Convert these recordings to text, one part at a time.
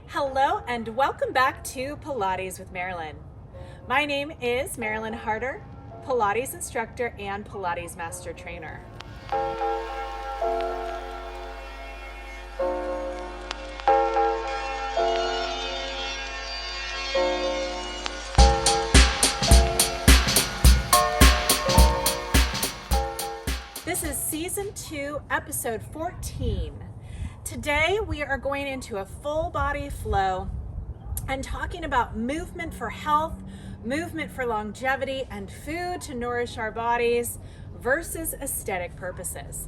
Hello and welcome back to Pilates with Marilyn. My name is Marilyn Harder, Pilates instructor and Pilates master trainer. This is season 2, episode 14. Today we are going into a full body flow and talking about movement for health, movement for longevity, and food to nourish our bodies versus aesthetic purposes.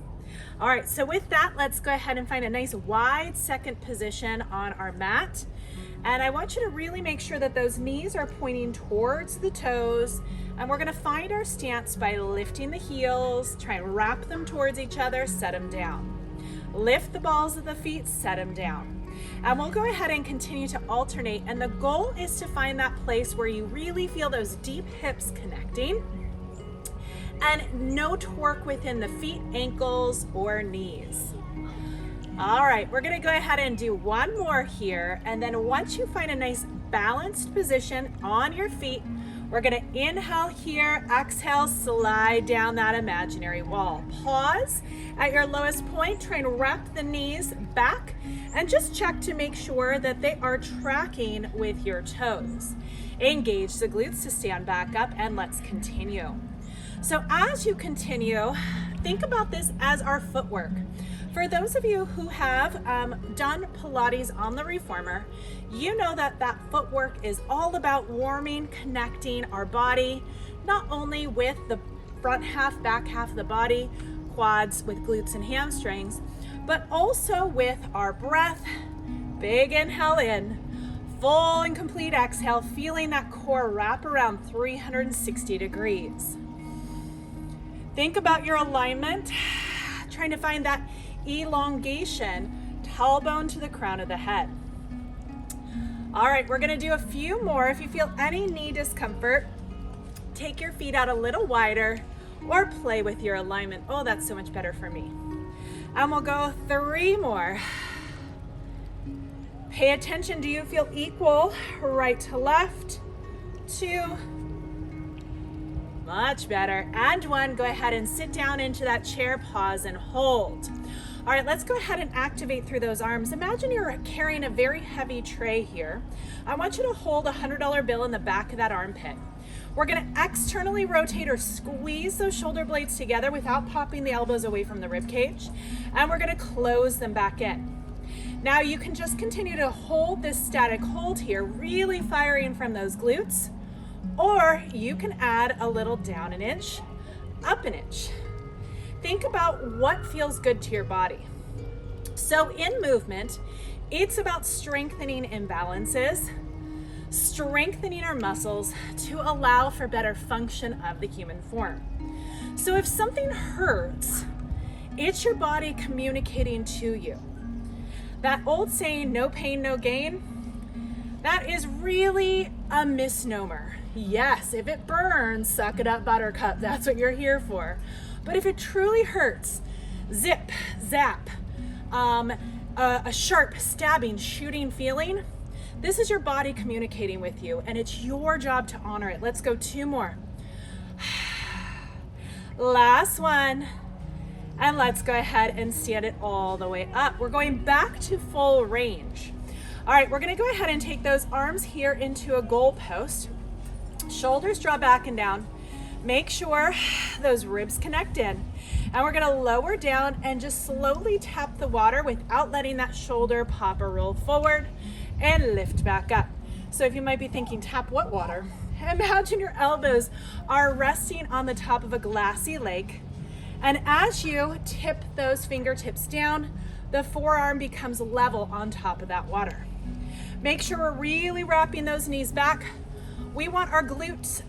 All right, so with that, let's go ahead and find a nice wide second position on our mat. And I want you to really make sure that those knees are pointing towards the toes. And we're gonna find our stance by lifting the heels, try and wrap them towards each other, set them down. Lift the balls of the feet, set them down. And we'll go ahead and continue to alternate. And the goal is to find that place where you really feel those deep hips connecting and no torque within the feet, ankles, or knees. All right, we're gonna go ahead and do one more here. And then once you find a nice balanced position on your feet, we're gonna inhale here, exhale, slide down that imaginary wall. Pause at your lowest point, try and wrap the knees back and just check to make sure that they are tracking with your toes. Engage the glutes to stand back up and let's continue. So as you continue, think about this as our footwork. For those of you who have done Pilates on the reformer, you know that that footwork is all about warming, connecting our body, not only with the front half, back half of the body, quads with glutes and hamstrings, but also with our breath. Big inhale in, full and complete exhale, feeling that core wrap around 360 degrees. Think about your alignment, trying to find that elongation, tailbone to the crown of the head. All right, we're gonna do a few more. If you feel any knee discomfort, take your feet out a little wider or play with your alignment. Oh, that's so much better for me. And we'll go 3 more. Pay attention, do you feel equal? Right to left, 2, much better. And 1, go ahead and sit down into that chair, pause and hold. All right, let's go ahead and activate through those arms. Imagine you're carrying a very heavy tray here. I want you to hold a $100 bill in the back of that armpit. We're gonna externally rotate or squeeze those shoulder blades together without popping the elbows away from the rib cage. And we're gonna close them back in. Now you can just continue to hold this static hold here, really firing from those glutes, or you can add a little down an inch, up an inch. Think about what feels good to your body. So in movement, it's about strengthening imbalances, strengthening our muscles to allow for better function of the human form. So if something hurts, it's your body communicating to you. That old saying, no pain, no gain, that is really a misnomer. Yes, if it burns, suck it up, buttercup, that's what you're here for. But if it truly hurts, zip, zap, a sharp stabbing, shooting feeling, this is your body communicating with you and it's your job to honor it. Let's go 2 more. Last one. And let's go ahead and stand it all the way up. We're going back to full range. All right, we're gonna go ahead and take those arms here into a goal post. Shoulders draw back and down. Make sure those ribs connect in. And we're gonna lower down and just slowly tap the water without letting that shoulder pop or roll forward and lift back up. So if you might be thinking, tap what water? Imagine your elbows are resting on the top of a glassy lake. And as you tip those fingertips down, the forearm becomes level on top of that water. Make sure we're really wrapping those knees back. We want our glutes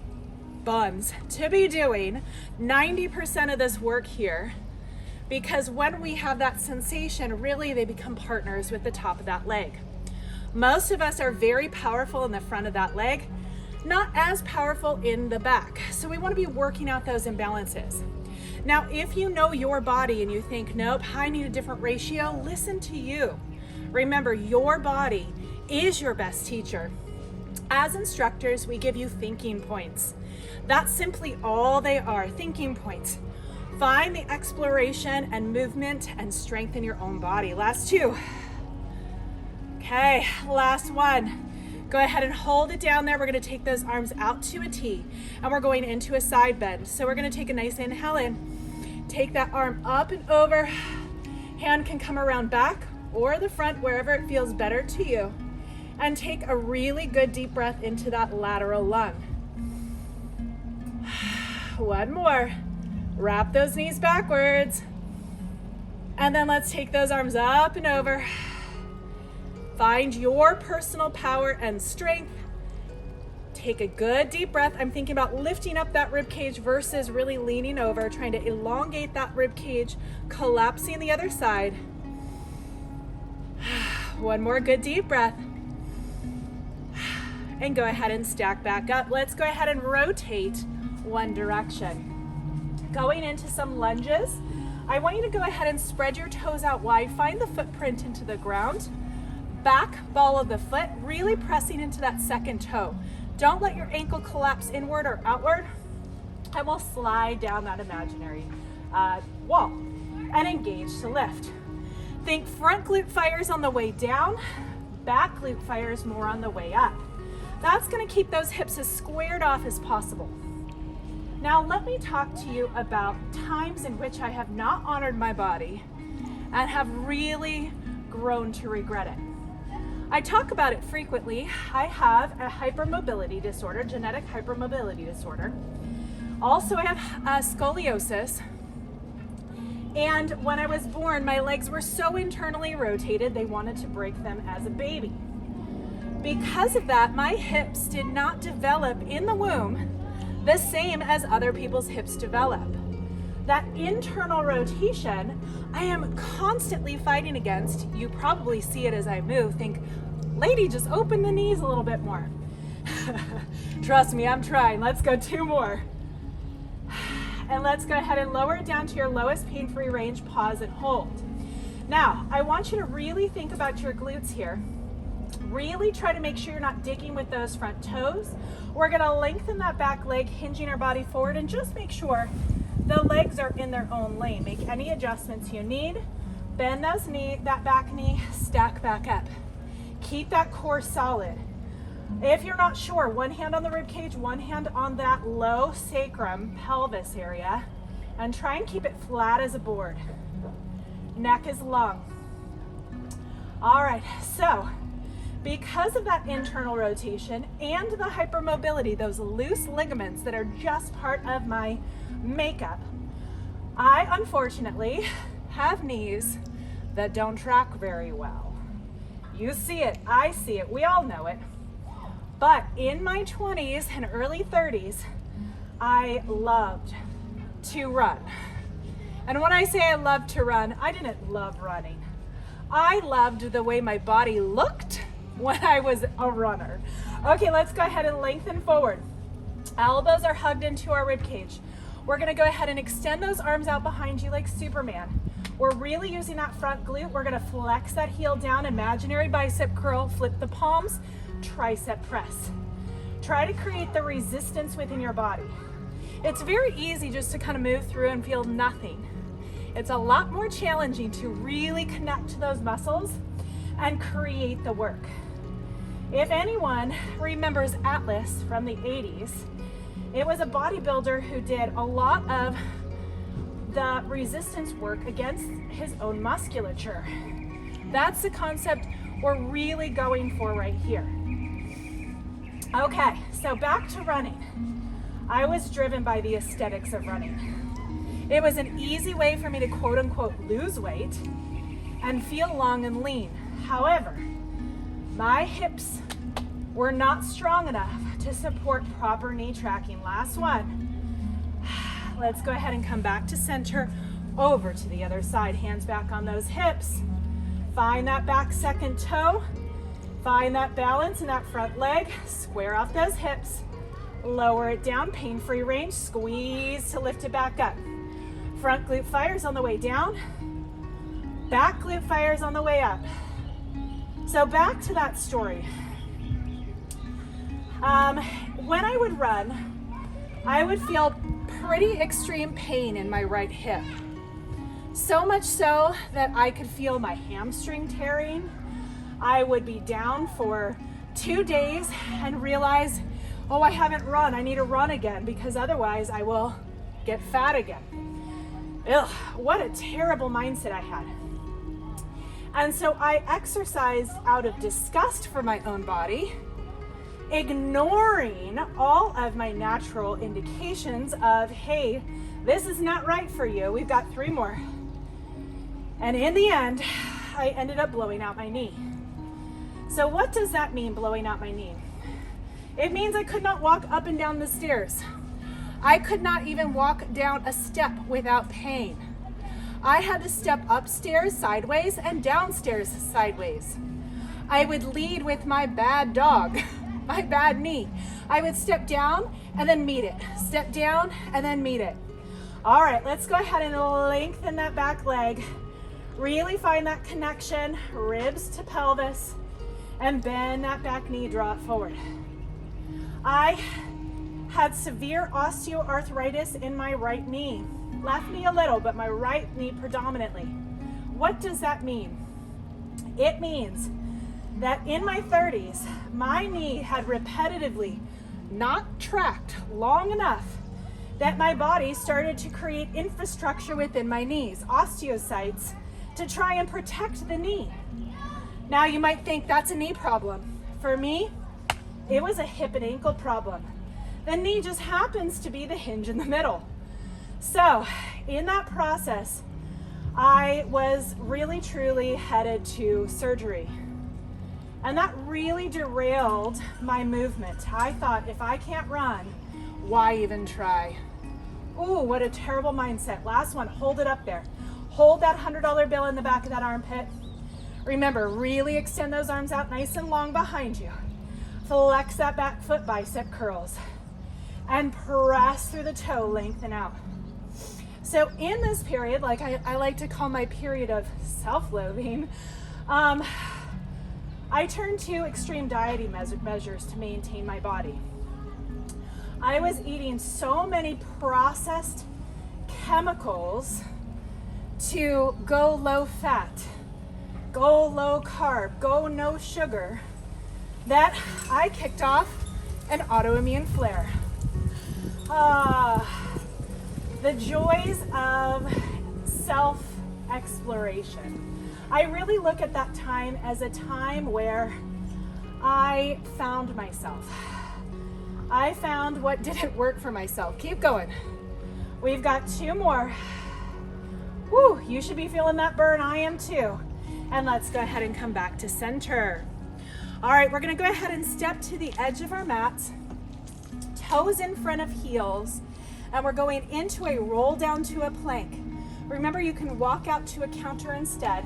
buns to be doing 90% of this work here, because when we have that sensation, really they become partners with the top of that leg. Most of us are very powerful in the front of that leg, not as powerful in the back. So we want to be working out those imbalances. Now, if you know your body and you think, nope, I need a different ratio, listen to you. Remember, your body is your best teacher. As instructors, we give you thinking points. That's simply all they are, thinking points. Find the exploration and movement and strength in your own body. Last two. Okay, last one. Go ahead and hold it down there. We're gonna take those arms out to a T, and we're going into a side bend. So we're gonna take a nice inhale in. Take that arm up and over. Hand can come around back or the front, wherever it feels better to you. And take a really good deep breath into that lateral lung. One more. Wrap those knees backwards. And then let's take those arms up and over. Find your personal power and strength. Take a good deep breath. I'm thinking about lifting up that rib cage versus really leaning over, trying to elongate that rib cage, collapsing the other side. One more good deep breath. And go ahead and stack back up. Let's go ahead and rotate one direction. Going into some lunges. I want you to go ahead and spread your toes out wide. Find the footprint into the ground. Back ball of the foot, really pressing into that second toe. Don't let your ankle collapse inward or outward, and we'll slide down that imaginary wall and engage to lift. Think front glute fires on the way down, back glute fires more on the way up. That's going to keep those hips as squared off as possible. Now let me talk to you about times in which I have not honored my body and have really grown to regret it. I talk about it frequently. I have a hypermobility disorder, genetic hypermobility disorder. Also, I have scoliosis. And when I was born, my legs were so internally rotated, they wanted to break them as a baby. Because of that, my hips did not develop in the womb the same as other people's hips develop. That internal rotation, I am constantly fighting against. You probably see it as I move. Think, lady, just open the knees a little bit more. Trust me, I'm trying. Let's go two more. And let's go ahead and lower it down to your lowest pain-free range. Pause and hold. Now, I want you to really think about your glutes here. Really try to make sure you're not digging with those front toes. We're gonna lengthen that back leg, hinging our body forward, and just make sure the legs are in their own lane. Make any adjustments you need. Bend that back knee, stack back up. Keep that core solid. If you're not sure, one hand on the rib cage, one hand on that low sacrum pelvis area, and try and keep it flat as a board. Neck is long. All right, so because of that internal rotation and the hypermobility, those loose ligaments that are just part of my makeup, I unfortunately have knees that don't track very well. You see it, I see it, we all know it. But in my 20s and early 30s, I loved to run. And when I say I loved to run, I didn't love running. I loved the way my body looked when I was a runner. Okay, let's go ahead and lengthen forward. Elbows are hugged into our rib cage. We're gonna go ahead and extend those arms out behind you like Superman. We're really using that front glute. We're gonna flex that heel down, imaginary bicep curl, flip the palms, tricep press. Try to create the resistance within your body. It's very easy just to kind of move through and feel nothing. It's a lot more challenging to really connect to those muscles and create the work. If anyone remembers Atlas from the 80s, it was a bodybuilder who did a lot of the resistance work against his own musculature. That's the concept we're really going for right here. Okay, so back to running. I was driven by the aesthetics of running. It was an easy way for me to quote unquote lose weight and feel long and lean. However, my hips were not strong enough to support proper knee tracking. Last one. Let's go ahead and come back to center, over to the other side. Hands back on those hips. Find that back second toe. Find that balance in that front leg. Square off those hips. Lower it down, pain-free range. Squeeze to lift it back up. Front glute fires on the way down. Back glute fires on the way up. So back to that story. When I would run, I would feel pretty extreme pain in my right hip. So much so that I could feel my hamstring tearing. I would be down for 2 days and realize, oh, I haven't run. I need to run again because otherwise I will get fat again. Ugh, what a terrible mindset I had. And so I exercised out of disgust for my own body, ignoring all of my natural indications of, hey, this is not right for you. We've got 3 more. And in the end, I ended up blowing out my knee. So what does that mean, blowing out my knee? It means I could not walk up and down the stairs. I could not even walk down a step without pain. I had to step upstairs sideways and downstairs sideways. I would lead with my bad dog, my bad knee. I would step down and then meet it. Step down and then meet it. All right, let's go ahead and lengthen that back leg. Really find that connection, ribs to pelvis, and bend that back knee, draw it forward. I had severe osteoarthritis in my right knee. Left knee a little, but my right knee predominantly. What does that mean? It means that in my 30s, my knee had repetitively not tracked long enough that my body started to create infrastructure within my knees, osteocytes, to try and protect the knee. Now you might think that's a knee problem. For me, it was a hip and ankle problem. The knee just happens to be the hinge in the middle. So in that process, I was really truly headed to surgery. And that really derailed my movement. I thought, if I can't run, why even try? Ooh, what a terrible mindset. Last one, hold it up there. Hold that $100 bill in the back of that armpit. Remember, really extend those arms out nice and long behind you. Flex that back foot, bicep curls. And press through the toe, lengthen out. So in this period, like I like to call my period of self-loathing, I turned to extreme dieting measures to maintain my body. I was eating so many processed chemicals to go low fat, go low carb, go no sugar, that I kicked off an autoimmune flare. The joys of self-exploration. I really look at that time as a time where I found myself. I found what didn't work for myself. Keep going. We've got 2 more. Woo, you should be feeling that burn. I am too. And let's go ahead and come back to center. All right, we're gonna go ahead and step to the edge of our mats, toes in front of heels, and we're going into a roll down to a plank. Remember, you can walk out to a counter instead.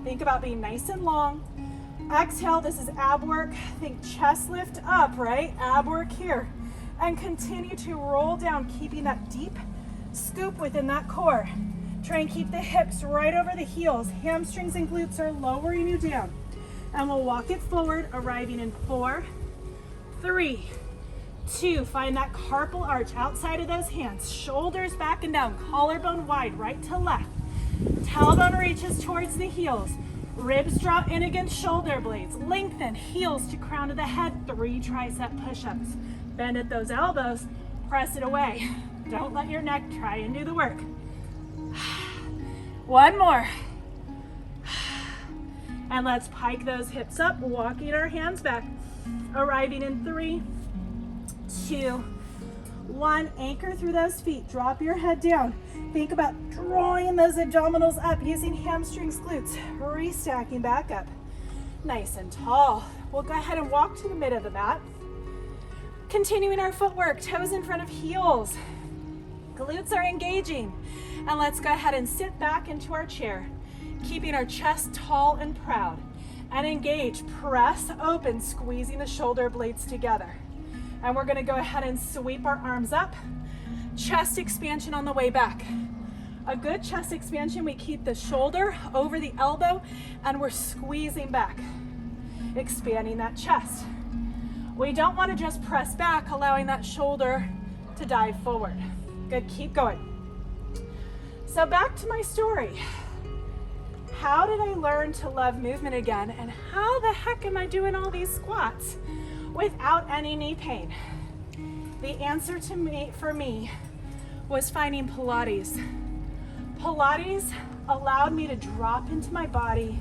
Think about being nice and long. Exhale, this is ab work. Think chest lift up, right? Ab work here. And continue to roll down, keeping that deep scoop within that core. Try and keep the hips right over the heels. Hamstrings and glutes are lowering you down. And we'll walk it forward, arriving in 4, 3, 2, find that carpal arch outside of those hands, shoulders back and down, collarbone wide, right to left. Tailbone reaches towards the heels, ribs draw in against shoulder blades, lengthen, heels to crown of the head, 3 tricep push-ups. Bend at those elbows, press it away. Don't let your neck try and do the work. 1 more. And let's pike those hips up, walking our hands back, arriving in 3, 2, 1. Anchor through those feet. Drop your head down. Think about drawing those abdominals up using hamstrings, glutes. Restacking back up. Nice and tall. We'll go ahead and walk to the mid of the mat. Continuing our footwork. Toes in front of heels. Glutes are engaging. And let's go ahead and sit back into our chair, keeping our chest tall and proud. And engage. Press open, squeezing the shoulder blades together. And we're gonna go ahead and sweep our arms up. Chest expansion on the way back. A good chest expansion, we keep the shoulder over the elbow and we're squeezing back. expanding that chest. We don't want to just press back, allowing that shoulder to dive forward. Good, keep going. So back to my story. How did I learn to love movement again? And how the heck am I doing all these squats without any knee pain? The answer for me was finding Pilates. Pilates allowed me to drop into my body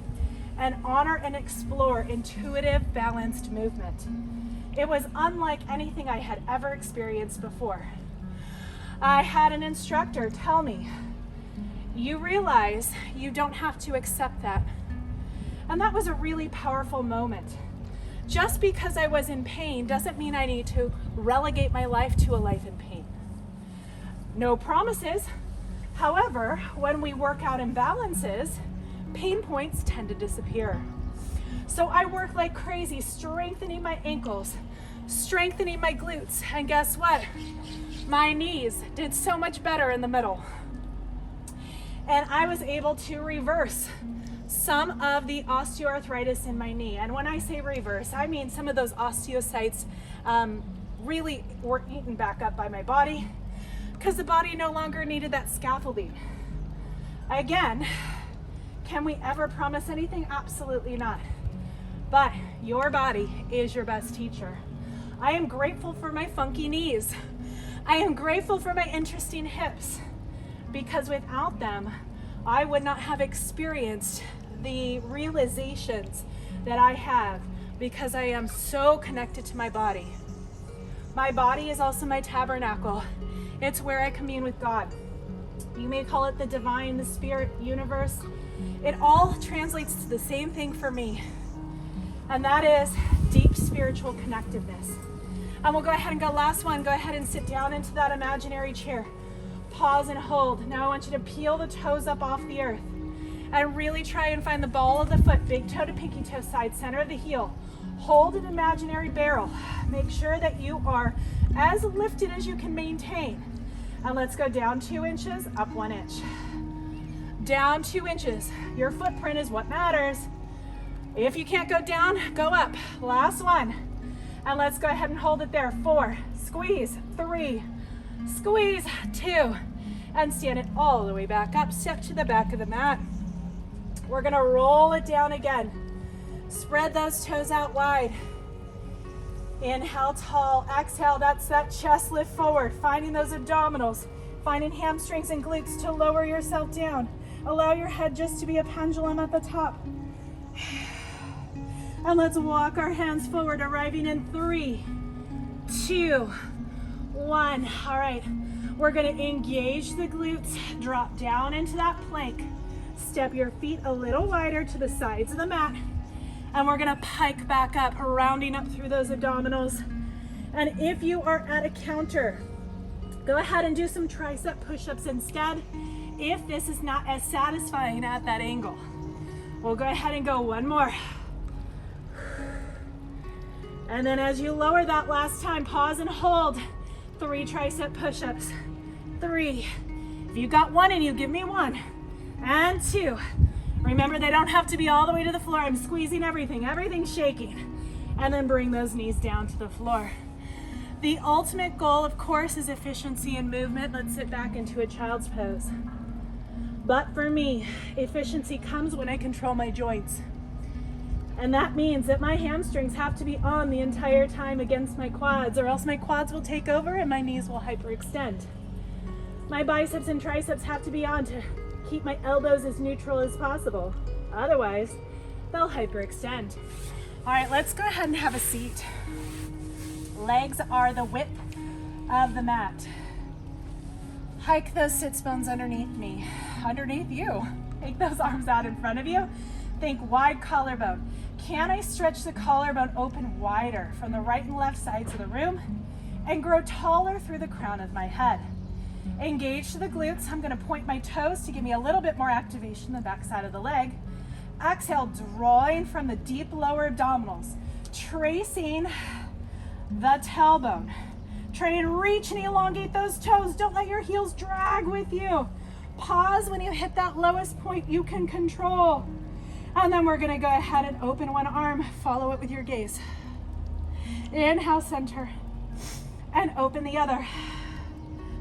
and honor and explore intuitive, balanced movement. It was unlike anything I had ever experienced before. I had an instructor tell me, you realize you don't have to accept that. And that was a really powerful moment. Just because I was in pain doesn't mean I need to relegate my life to a life in pain. No promises. However, when we work out imbalances, pain points tend to disappear. So I worked like crazy, strengthening my ankles, strengthening my glutes, and guess what? My knees did so much better in the middle. And I was able to reverse some of the osteoarthritis in my knee. And when I say reverse, I mean some of those osteocytes really were eaten back up by my body because the body no longer needed that scaffolding. Again, can we ever promise anything? Absolutely not. But your body is your best teacher. I am grateful for my funky knees. I am grateful for my interesting hips, because without them, I would not have experienced the realizations that I have, because I am so connected to my body. My body is also my tabernacle. It's where I commune with God. You may call it the divine, the spirit, universe. It all translates to the same thing for me, and that is deep spiritual connectedness. And we'll go ahead and go last one. Go ahead and sit down into that imaginary chair. Pause and hold. Now I want you to peel the toes up off the earth and really try and find the ball of the foot, big toe to pinky toe side, center of the heel. Hold an imaginary barrel. Make sure that you are as lifted as you can maintain. And let's go down 2 inches, up 1 inch. Down 2 inches. Your footprint is what matters. If you can't go down, go up. Last one. And let's go ahead and hold it there. 4, squeeze, 3, squeeze, 2, and stand it all the way back up. Step to the back of the mat. We're gonna roll it down again. Spread those toes out wide. Inhale tall, exhale, that's that chest lift forward, finding those abdominals, finding hamstrings and glutes to lower yourself down. Allow your head just to be a pendulum at the top. And let's walk our hands forward, arriving in 3, 2, 1. All right, we're gonna engage the glutes, drop down into that plank. Step your feet a little wider to the sides of the mat. And we're gonna pike back up, rounding up through those abdominals. And if you are at a counter, go ahead and do some tricep push-ups instead, if this is not as satisfying at that angle. We'll go ahead and go one more. And then as you lower that last time, pause and hold. 3 tricep push-ups. 3. If you got 1 in you, give me 1. And 2. Remember, they don't have to be all the way to the floor. I'm squeezing everything, everything's shaking. And then bring those knees down to the floor. The ultimate goal, of course, is efficiency and movement. Let's sit back into a child's pose. But for me, efficiency comes when I control my joints. And that means that my hamstrings have to be on the entire time against my quads, or else my quads will take over and my knees will hyperextend. My biceps and triceps have to be on to keep my elbows as neutral as possible. Otherwise, they'll hyperextend. All right, let's go ahead and have a seat. Legs are the width of the mat. Hike those sits bones underneath me, underneath you. Take those arms out in front of you. Think wide collarbone. Can I stretch the collarbone open wider from the right and left sides of the room and grow taller through the crown of my head? Engage to the glutes. I'm going to point my toes to give me a little bit more activation the back side of the leg. Exhale, drawing from the deep lower abdominals, tracing the tailbone. Try and reach and elongate those toes. Don't let your heels drag with you. Pause when you hit that lowest point you can control. And then we're gonna go ahead and open one arm, follow it with your gaze. Inhale, center, and open the other.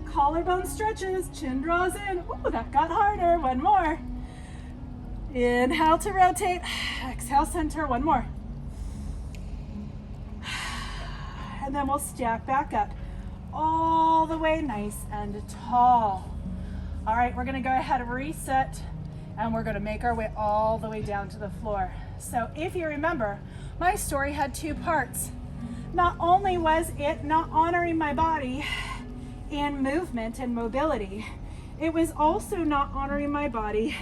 Collarbone stretches, chin draws in. Ooh, that got harder. One more. Inhale to rotate. Exhale, center. One more. And then we'll stack back up all the way nice and tall. All right, we're gonna go ahead and reset, and we're gonna make our way all the way down to the floor. So if you remember, my story had two parts. Not only was it not honoring my body in movement and mobility, it was also not honoring my body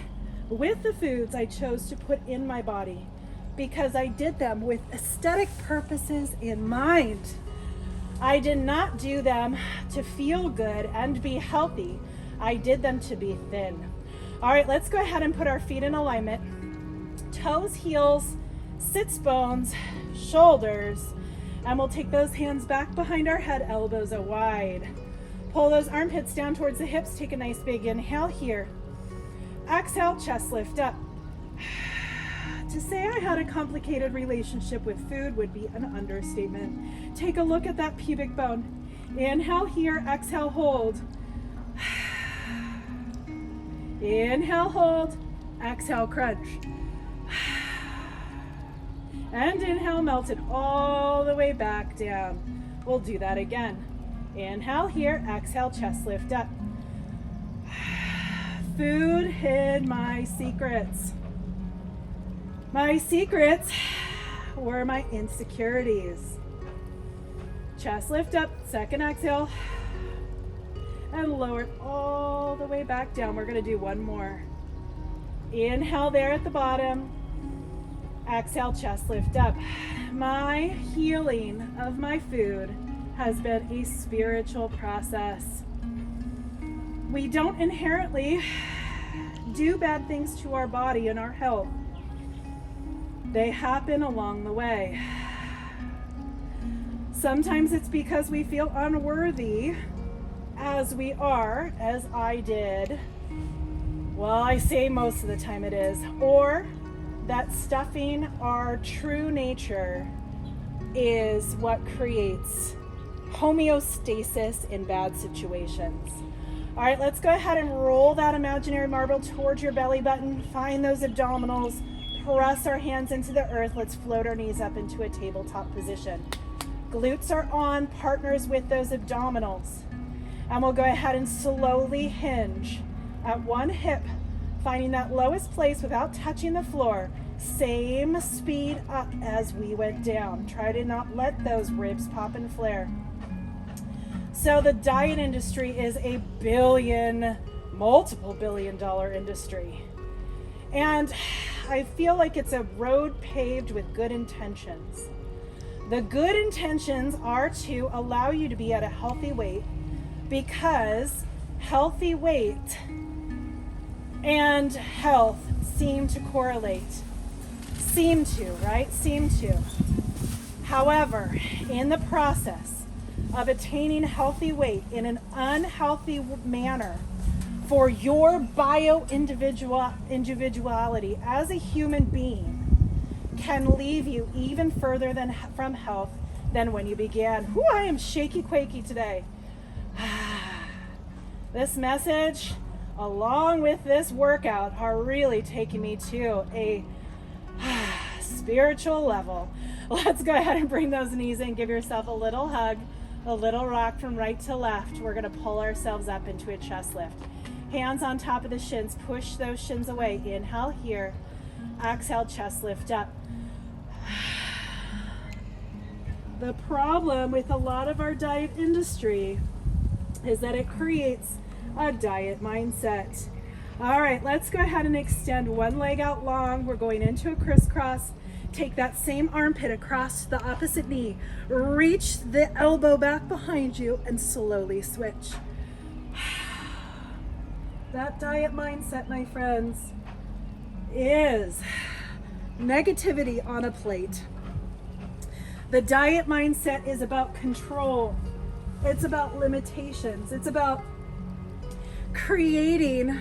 with the foods I chose to put in my body, because I did them with aesthetic purposes in mind. I did not do them to feel good and be healthy. I did them to be thin. All right, let's go ahead and put our feet in alignment. Toes, heels, sits bones, shoulders, and we'll take those hands back behind our head, elbows are wide. Pull those armpits down towards the hips. Take a nice big inhale here. Exhale, chest lift up. To say I had a complicated relationship with food would be an understatement. Take a look at that pubic bone. Inhale here, exhale, hold. Inhale, hold. Exhale, crunch. And inhale, melt it all the way back down. We'll do that again. Inhale here, exhale, chest lift up. Food hid my secrets. My secrets were my insecurities. Chest lift up, second exhale, and lower it all the way back down. We're gonna do one more. Inhale there at the bottom. Exhale, chest lift up. My healing of my food has been a spiritual process. We don't inherently do bad things to our body and our health. They happen along the way. Sometimes it's because we feel unworthy, as we are, as I did. Well, I say most of the time it is. Or that stuffing our true nature is what creates homeostasis in bad situations. All right, let's go ahead and roll that imaginary marble towards your belly button. Find those abdominals. Press our hands into the earth. Let's float our knees up into a tabletop position. Glutes are on, partners with those abdominals. And we'll go ahead and slowly hinge at one hip, finding that lowest place without touching the floor. Same speed up as we went down. Try to not let those ribs pop and flare. So the diet industry is a multiple billion dollar industry. And I feel like it's a road paved with good intentions. The good intentions are to allow you to be at a healthy weight, because healthy weight and health seem to correlate. Seem to, right? Seem to. However, in the process of attaining healthy weight in an unhealthy manner, for your individuality as a human being, can leave you even further from health than when you began. Whew, I am shaky quaky today. This message, along with this workout, are really taking me to a spiritual level. Let's go ahead and bring those knees in. Give yourself a little hug, a little rock from right to left. We're going to pull ourselves up into a chest lift. Hands on top of the shins, push those shins away. Inhale here, exhale, chest lift up. The problem with a lot of our diet industry is that it creates a diet mindset. All right, let's go ahead and extend one leg out long. We're going into a crisscross. Take that same armpit across the opposite knee. Reach the elbow back behind you and slowly switch. That diet mindset, my friends, is negativity on a plate. The diet mindset is about control. It's about limitations. It's about creating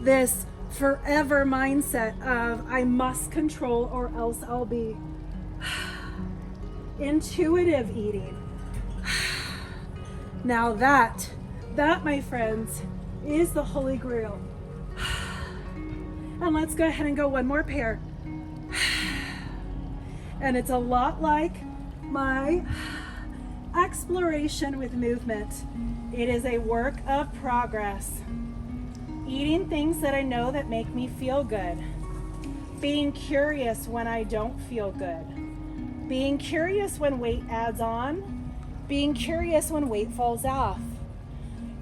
this forever mindset of I must control or else I'll be. Intuitive eating. Now that my friends is the Holy Grail. And let's go ahead and go one more pair. And it's a lot like my exploration with movement. It is a work of progress. Eating things that I know that make me feel good. Being curious when I don't feel good. Being curious when weight adds on. Being curious when weight falls off.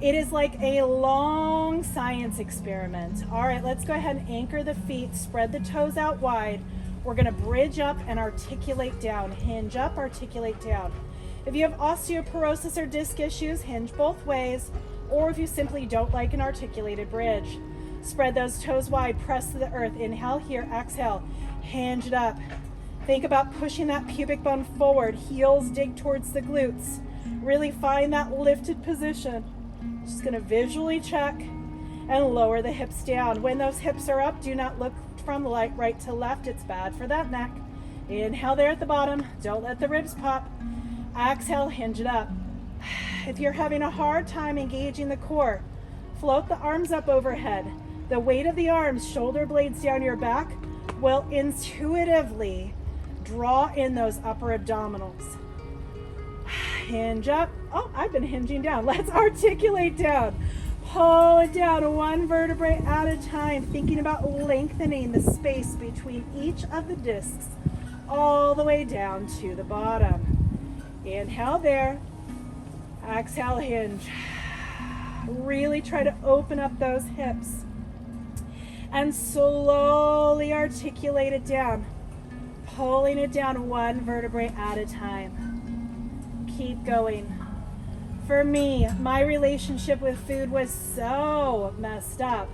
It is like a long science experiment. All right, let's go ahead and anchor the feet, spread the toes out wide. We're gonna bridge up and articulate down. Hinge up, articulate down. If you have osteoporosis or disc issues, hinge both ways, or if you simply don't like an articulated bridge. Spread those toes wide, press to the earth. Inhale here, exhale, hinge it up. Think about pushing that pubic bone forward, heels dig towards the glutes. Really find that lifted position. Just gonna visually check and lower the hips down. When those hips are up, do not look from right to left. It's bad for that neck. Inhale there at the bottom. Don't let the ribs pop. Exhale, hinge it up. If you're having a hard time engaging the core, float the arms up overhead. The weight of the arms, shoulder blades down your back, will intuitively draw in those upper abdominals. Hinge up. Oh, I've been hinging down. Let's articulate down. Pull it down one vertebrae at a time, thinking about lengthening the space between each of the discs all the way down to the bottom. Inhale there. Exhale, hinge. Really try to open up those hips and slowly articulate it down, pulling it down one vertebrae at a time. Keep going. For me, my relationship with food was so messed up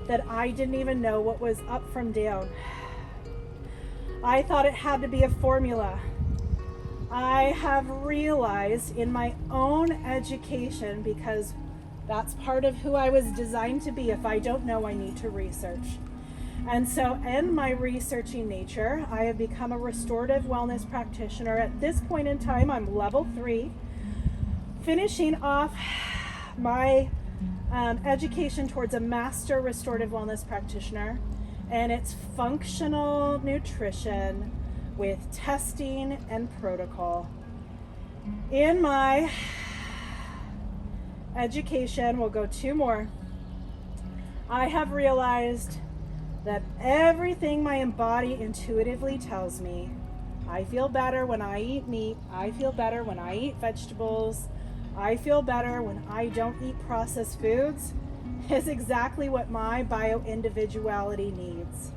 that I didn't even know what was up from down. I thought it had to be a formula. I have realized in my own education, because that's part of who I was designed to be. If I don't know, I need to research. And so in my researching nature, I have become a restorative wellness practitioner. At this point in time, I'm level 3, finishing off my education towards a master restorative wellness practitioner. And it's functional nutrition with testing and protocol. In my education, we'll go 2 more. I have realized that everything my body intuitively tells me, I feel better when I eat meat, I feel better when I eat vegetables, I feel better when I don't eat processed foods, is exactly what my bio-individuality needs.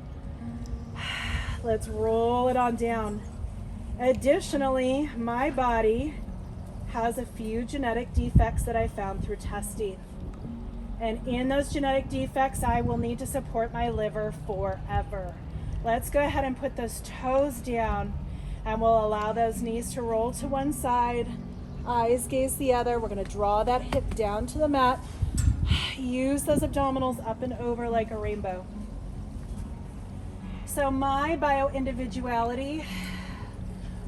Let's roll it on down. Additionally, my body has a few genetic defects that I found through testing. And in those genetic defects, I will need to support my liver forever. Let's go ahead and put those toes down, and we'll allow those knees to roll to one side, eyes gaze the other. We're gonna draw that hip down to the mat. Use those abdominals up and over like a rainbow. So my bio-individuality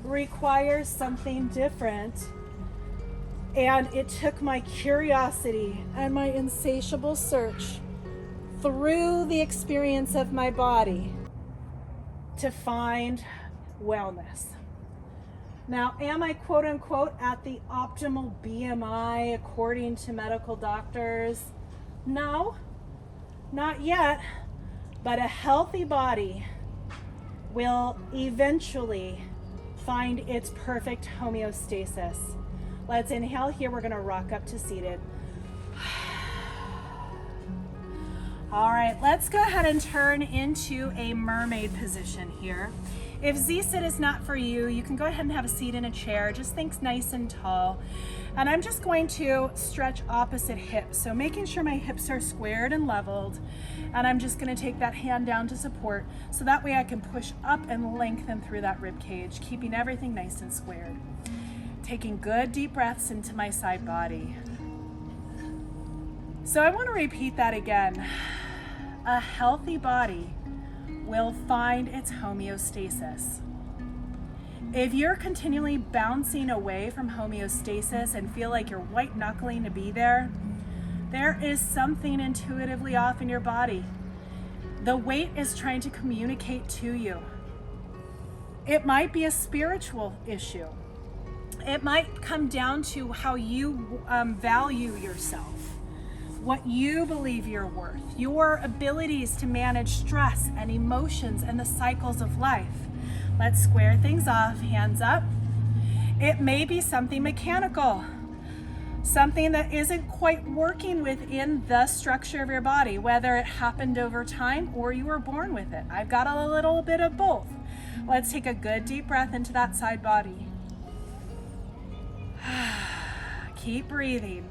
requires something different, and it took my curiosity and my insatiable search through the experience of my body to find wellness. Now, am I quote unquote at the optimal BMI according to medical doctors? No, not yet, but a healthy body will eventually find its perfect homeostasis. Let's inhale here. We're gonna rock up to seated. All right, let's go ahead and turn into a mermaid position here. If Z-sit is not for you, you can go ahead and have a seat in a chair. Just think nice and tall. And I'm just going to stretch opposite hips. So making sure my hips are squared and leveled. And I'm just gonna take that hand down to support, so that way I can push up and lengthen through that rib cage, keeping everything nice and squared. Taking good deep breaths into my side body. So I wanna repeat that again. A healthy body will find its homeostasis. If you're continually bouncing away from homeostasis and feel like you're white knuckling to be there, there is something intuitively off in your body. The weight is trying to communicate to you. It might be a spiritual issue. It might come down to how you value yourself, what you believe you're worth, your abilities to manage stress and emotions and the cycles of life. Let's square things off, hands up. It may be something mechanical, something that isn't quite working within the structure of your body, whether it happened over time or you were born with it. I've got a little bit of both. Let's take a good deep breath into that side body. Keep breathing.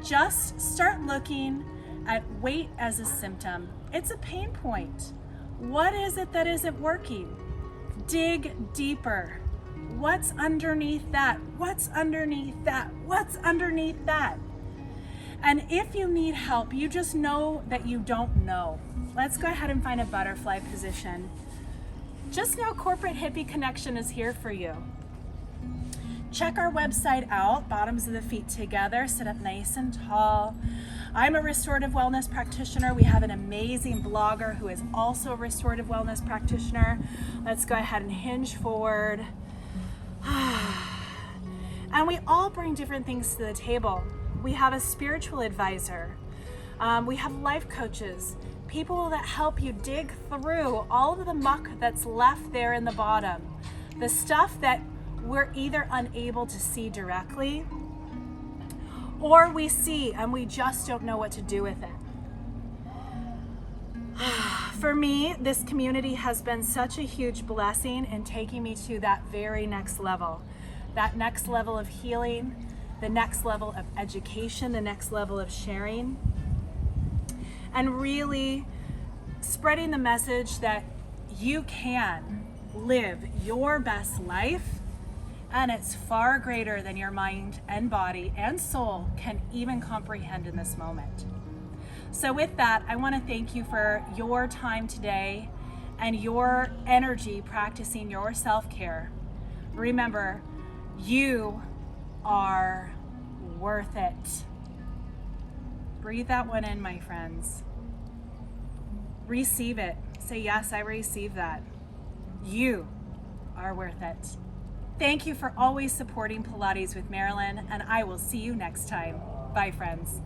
Just start looking at weight as a symptom. It's a pain point. What is it that isn't working? Dig deeper. What's underneath that? What's underneath that? What's underneath that? And if you need help, you just know that you don't know. Let's go ahead and find a butterfly position. Just know Corporate Hippie Connection is here for you. Check our website out, bottoms of the feet together, sit up nice and tall. I'm a restorative wellness practitioner. We have an amazing blogger who is also a restorative wellness practitioner. Let's go ahead and hinge forward. And we all bring different things to the table. We have a spiritual advisor. We have life coaches, people that help you dig through all of the muck that's left there in the bottom, the stuff that we're either unable to see directly or we see and we just don't know what to do with it. For me, this community has been such a huge blessing in taking me to that very next level of healing, the next level of education, the next level of sharing, and really spreading the message that you can live your best life, and it's far greater than your mind and body and soul can even comprehend in this moment. So with that, I want to thank you for your time today and your energy practicing your self-care. Remember, you are worth it. Breathe that one in, my friends. Receive it. Say, yes, I receive that. You are worth it. Thank you for always supporting Pilates with Marilyn, and I will see you next time. Bye, friends.